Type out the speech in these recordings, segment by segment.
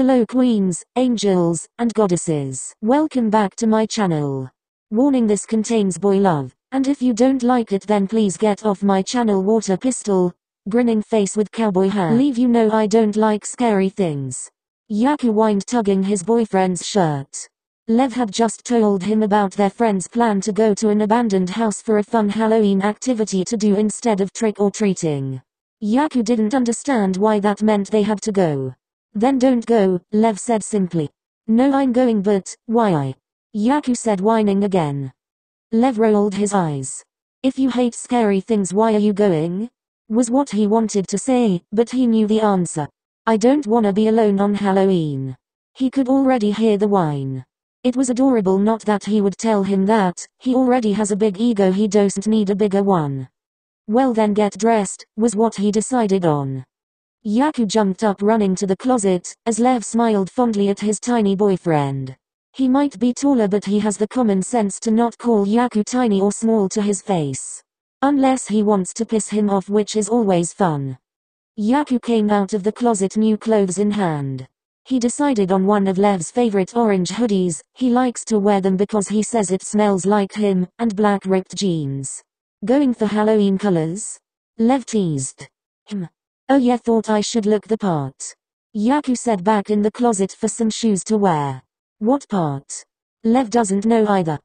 Hello queens, angels, and goddesses. Welcome back to my channel. Warning: this contains boy love, and if you don't like it then please get off my channel. Water pistol, grinning face with cowboy hat. Leave you know I don't like scary things. Yaku whined, tugging his boyfriend's shirt. Lev had just told him about their friend's plan to go to an abandoned house for a fun Halloween activity to do instead of trick-or-treating. Yaku didn't understand why that meant they had to go. Then don't go, Lev said simply. No, I'm going, but why? Yaku said, whining again. Lev rolled his eyes. If you hate scary things, why are you going? Was what he wanted to say, but he knew the answer. I don't wanna be alone on Halloween. He could already hear the whine. It was adorable, not that he would tell him that, he already has a big ego, he doesn't need a bigger one. Well then get dressed, was what he decided on. Yaku jumped up, running to the closet, as Lev smiled fondly at his tiny boyfriend. He might be taller, but he has the common sense to not call Yaku tiny or small to his face. Unless he wants to piss him off, which is always fun. Yaku came out of the closet, new clothes in hand. He decided on one of Lev's favorite orange hoodies. He likes to wear them because he says it smells like him, and black ripped jeans. Going for Halloween colors? Lev teased him. Oh yeah, thought I should look the part. Yaku said, back in the closet for some shoes to wear. What part? Lev doesn't know either.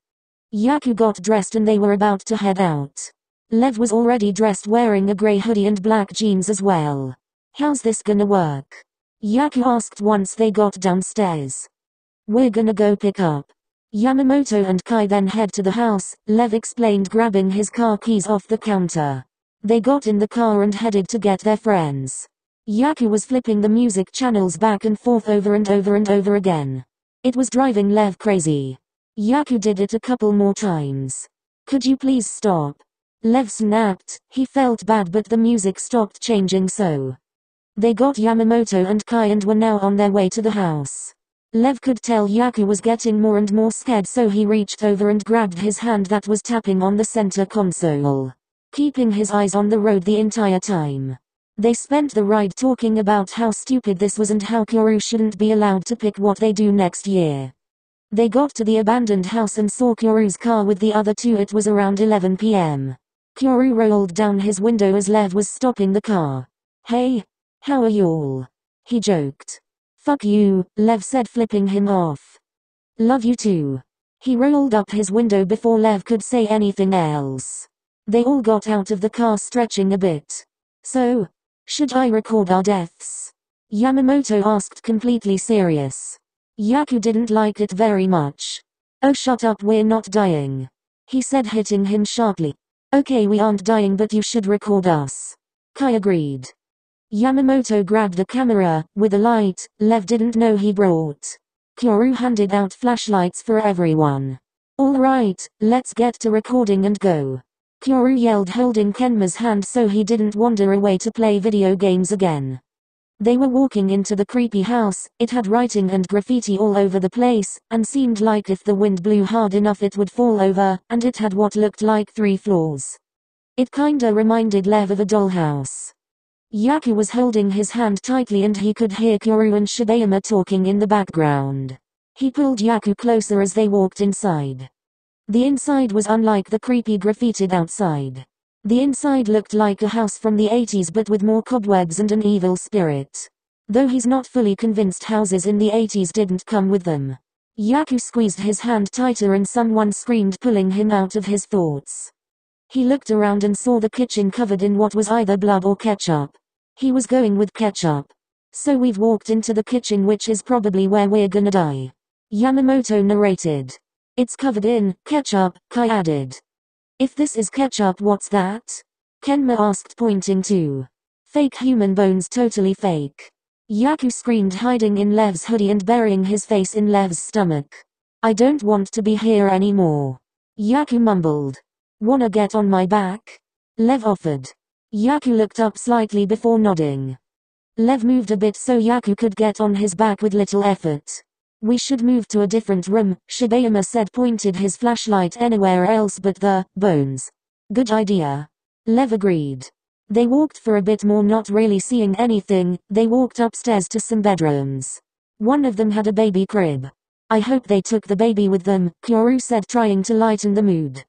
Yaku got dressed and they were about to head out. Lev was already dressed, wearing a grey hoodie and black jeans as well. How's this gonna work? Yaku asked once they got downstairs. We're gonna go pick up Yamamoto and Kai, then head to the house, Lev explained, grabbing his car keys off the counter. They got in the car and headed to get their friends. Yaku was flipping the music channels back and forth over and over and over again. It was driving Lev crazy. Yaku did it a couple more times. Could you please stop? Lev snapped. He felt bad, but the music stopped changing, so they got Yamamoto and Kai and were now on their way to the house. Lev could tell Yaku was getting more and more scared, so he reached over and grabbed his hand that was tapping on the center console, keeping his eyes on the road the entire time. They spent the ride talking about how stupid this was and how Kuroo shouldn't be allowed to pick what they do next year. They got to the abandoned house and saw Kuroo's car with the other two. It was around 11 p.m. Kuroo rolled down his window as Lev was stopping the car. Hey, how are y'all? He joked. Fuck you, Lev said, flipping him off. Love you too. He rolled up his window before Lev could say anything else. They all got out of the car, stretching a bit. So, should I record our deaths? Yamamoto asked, completely serious. Yaku didn't like it very much. Oh shut up, we're not dying, he said, hitting him sharply. Okay, we aren't dying, but you should record us. Kai agreed. Yamamoto grabbed the camera, with a light Lev didn't know he brought. Kuroo handed out flashlights for everyone. Alright, let's get to recording and go, Kuroo yelled, holding Kenma's hand so he didn't wander away to play video games again. They were walking into the creepy house. It had writing and graffiti all over the place, and seemed like if the wind blew hard enough it would fall over, and it had what looked like 3 floors. It kinda reminded Lev of a dollhouse. Yaku was holding his hand tightly and he could hear Kuroo and Shibayama talking in the background. He pulled Yaku closer as they walked inside. The inside was unlike the creepy graffitied outside. The inside looked like a house from the 80s, but with more cobwebs and an evil spirit. Though he's not fully convinced houses in the 80s didn't come with them. Yaku squeezed his hand tighter and someone screamed, pulling him out of his thoughts. He looked around and saw the kitchen covered in what was either blood or ketchup. He was going with ketchup. So we've walked into the kitchen, which is probably where we're gonna die, Yamamoto narrated. It's covered in ketchup, Kai added. If this is ketchup, what's that? Kenma asked, pointing to fake human bones, totally fake. Yaku screamed, hiding in Lev's hoodie and burying his face in Lev's stomach. I don't want to be here anymore, Yaku mumbled. Wanna get on my back? Lev offered. Yaku looked up slightly before nodding. Lev moved a bit so Yaku could get on his back with little effort. We should move to a different room, Shibayama said, pointed his flashlight anywhere else but the bones. Good idea, Lev agreed. They walked for a bit more, not really seeing anything. They walked upstairs to some bedrooms. One of them had a baby crib. I hope they took the baby with them, Kuroo said, trying to lighten the mood.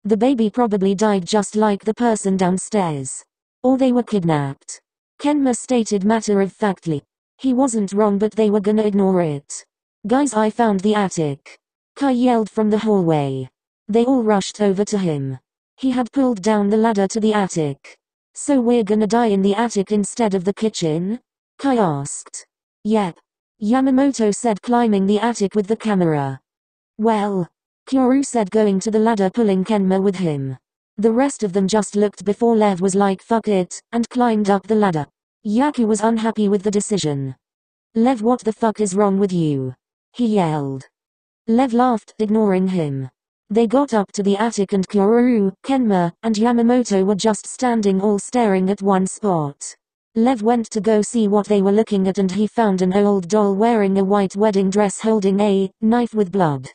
The baby probably died just like the person downstairs. Or they were kidnapped. Kenma stated matter-of-factly. He wasn't wrong, but they were gonna ignore it. Guys, I found the attic. Kai yelled from the hallway. They all rushed over to him. He had pulled down the ladder to the attic. So we're gonna die in the attic instead of the kitchen? Kai asked. Yep. Yamamoto said, climbing the attic with the camera. Well, Kuroo said, going to the ladder, pulling Kenma with him. The rest of them just looked before Lev was like fuck it, and climbed up the ladder. Yaku was unhappy with the decision. Lev, what the fuck is wrong with you? He yelled. Lev laughed, ignoring him. They got up to the attic and Kuroo, Kenma, and Yamamoto were just standing all staring at one spot. Lev went to go see what they were looking at, and he found an old doll wearing a white wedding dress holding a knife with blood.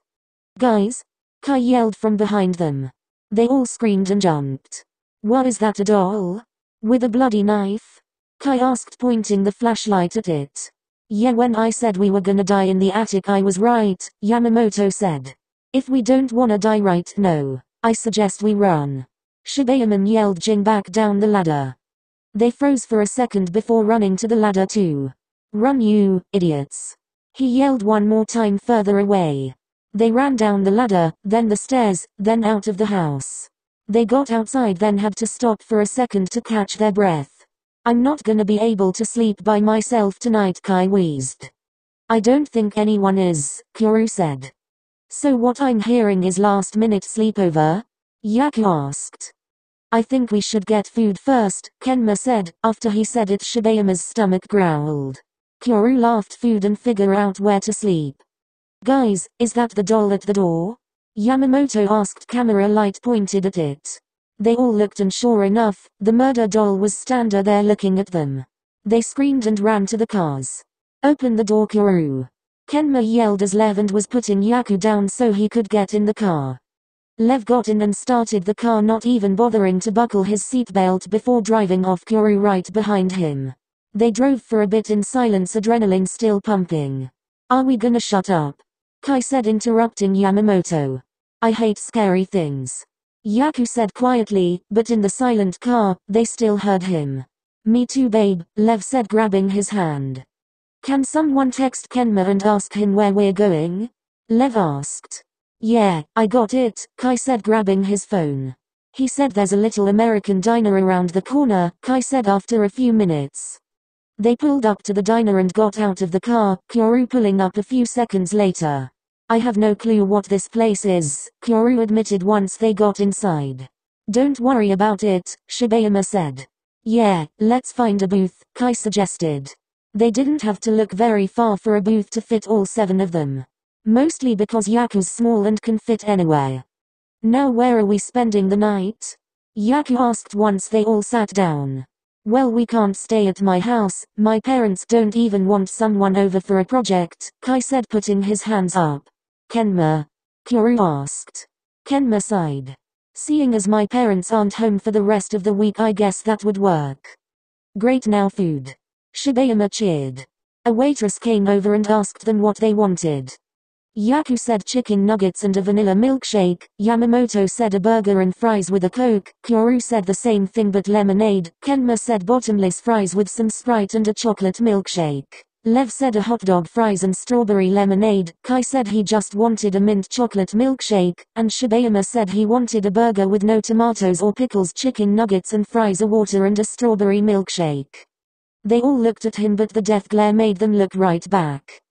Guys! Kai yelled from behind them. They all screamed and jumped. What is that, a doll? With a bloody knife? Kai asked, pointing the flashlight at it. Yeah, when I said we were gonna die in the attic I was right, Yamamoto said. If we don't wanna die right now, I suggest we run. Shibayama yelled, Jing back down the ladder. They froze for a second before running to the ladder too. Run, you idiots. He yelled one more time further away. They ran down the ladder, then the stairs, then out of the house. They got outside, then had to stop for a second to catch their breath. I'm not gonna be able to sleep by myself tonight, Kai wheezed. I don't think anyone is, Kuroo said. So what I'm hearing is last minute sleepover? Yaku asked. I think we should get food first, Kenma said. After he said it, Shibayama's stomach growled. Kuroo laughed. Food and figure out where to sleep. Guys, is that the doll at the door? Yamamoto asked, camera light pointed at it. They all looked, and sure enough, the murder doll was standing there looking at them. They screamed and ran to the cars. Open the door, Kuroo. Kenma yelled as Lev and was putting Yaku down so he could get in the car. Lev got in and started the car, not even bothering to buckle his seatbelt before driving off, Kuroo right behind him. They drove for a bit in silence, adrenaline still pumping. Are we gonna shut up? Kai said, interrupting Yamamoto. I hate scary things. Yaku said quietly, but in the silent car, they still heard him. Me too, babe, Lev said, grabbing his hand. Can someone text Kenma and ask him where we're going? Lev asked. Yeah, I got it, Kai said, grabbing his phone. He said there's a little American diner around the corner, Kai said after a few minutes. They pulled up to the diner and got out of the car, Kuroo pulling up a few seconds later. I have no clue what this place is, Kuroo admitted once they got inside. Don't worry about it, Shibayama said. Yeah, let's find a booth, Kai suggested. They didn't have to look very far for a booth to fit all 7 of them. Mostly because Yaku's small and can fit anywhere. Now where are we spending the night? Yaku asked once they all sat down. Well, we can't stay at my house, my parents don't even want someone over for a project, Kai said, putting his hands up. Kenma? Kuroo asked. Kenma sighed. Seeing as my parents aren't home for the rest of the week, I guess that would work. Great, now food. Shibayama cheered. A waitress came over and asked them what they wanted. Yaku said chicken nuggets and a vanilla milkshake. Yamamoto said a burger and fries with a Coke. Kuroo said the same thing but lemonade. Kenma said bottomless fries with some Sprite and a chocolate milkshake. Lev said a hot dog, fries and strawberry lemonade. Kai said he just wanted a mint chocolate milkshake, and Shibayama said he wanted a burger with no tomatoes or pickles, chicken nuggets and fries, a water and a strawberry milkshake. They all looked at him, but the death glare made them look right back.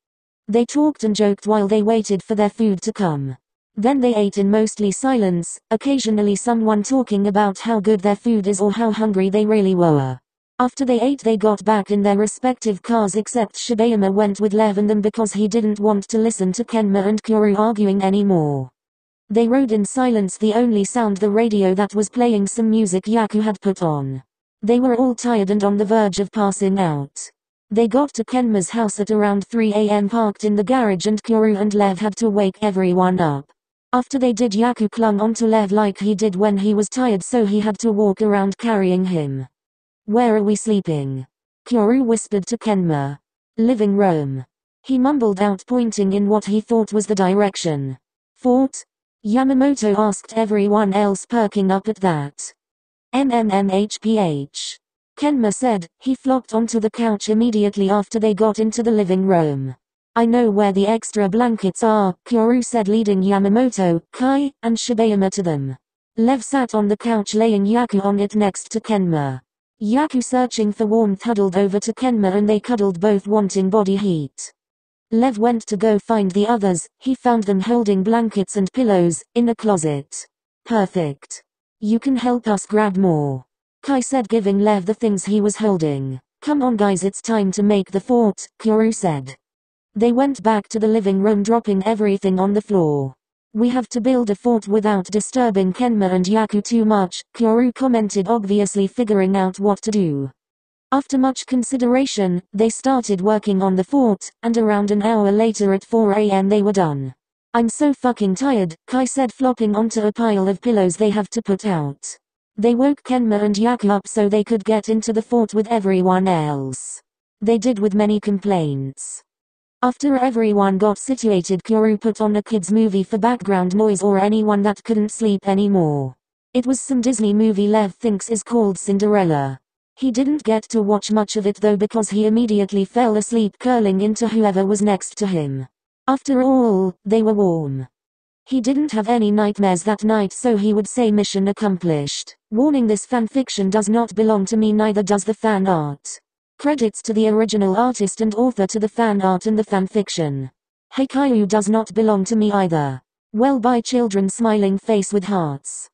They talked and joked while they waited for their food to come. Then they ate in mostly silence, occasionally someone talking about how good their food is or how hungry they really were. After they ate, they got back in their respective cars, except Shibayama went with Lev and them because he didn't want to listen to Kenma and Kuroo arguing anymore. They rode in silence, the only sound the radio that was playing some music Yaku had put on. They were all tired and on the verge of passing out. They got to Kenma's house at around 3 a.m. parked in the garage, and Kuroo and Lev had to wake everyone up. After they did, Yaku clung onto Lev like he did when he was tired, so he had to walk around carrying him. Where are we sleeping? Kuroo whispered to Kenma. Living room. he mumbled out, pointing in what he thought was the direction. Fort? Yamamoto asked, everyone else perking up at that. MMMHPH. Kenma said. He flopped onto the couch immediately after they got into the living room. I know where the extra blankets are, Kuroo said, leading Yamamoto, Kai, and Shibayama to them. Lev sat on the couch, laying Yaku on it next to Kenma. Yaku, searching for warmth, huddled over to Kenma and they cuddled, both wanting body heat. Lev went to go find the others. He found them holding blankets and pillows, in a closet. Perfect. You can help us grab more, Kai said, giving Lev the things he was holding. Come on guys, it's time to make the fort, Kuroo said. They went back to the living room, dropping everything on the floor. We have to build a fort without disturbing Kenma and Yaku too much, Kuroo commented, obviously figuring out what to do. After much consideration, they started working on the fort, and around an hour later at 4 a.m. they were done. I'm so fucking tired, Kai said, flopping onto a pile of pillows they have to put out. They woke Kenma and Yaku up so they could get into the fort with everyone else. They did, with many complaints. After everyone got situated, Kuroo put on a kids movie for background noise or anyone that couldn't sleep anymore. It was some Disney movie Lev thinks is called Cinderella. He didn't get to watch much of it though because he immediately fell asleep curling into whoever was next to him. After all, they were warm. He didn't have any nightmares that night, so he would say mission accomplished. Warning: this fanfiction does not belong to me, neither does the fan art. Credits to the original artist and author to the fan art and the fanfiction. Haikyuu does not belong to me either. Well, bye children, smiling face with hearts.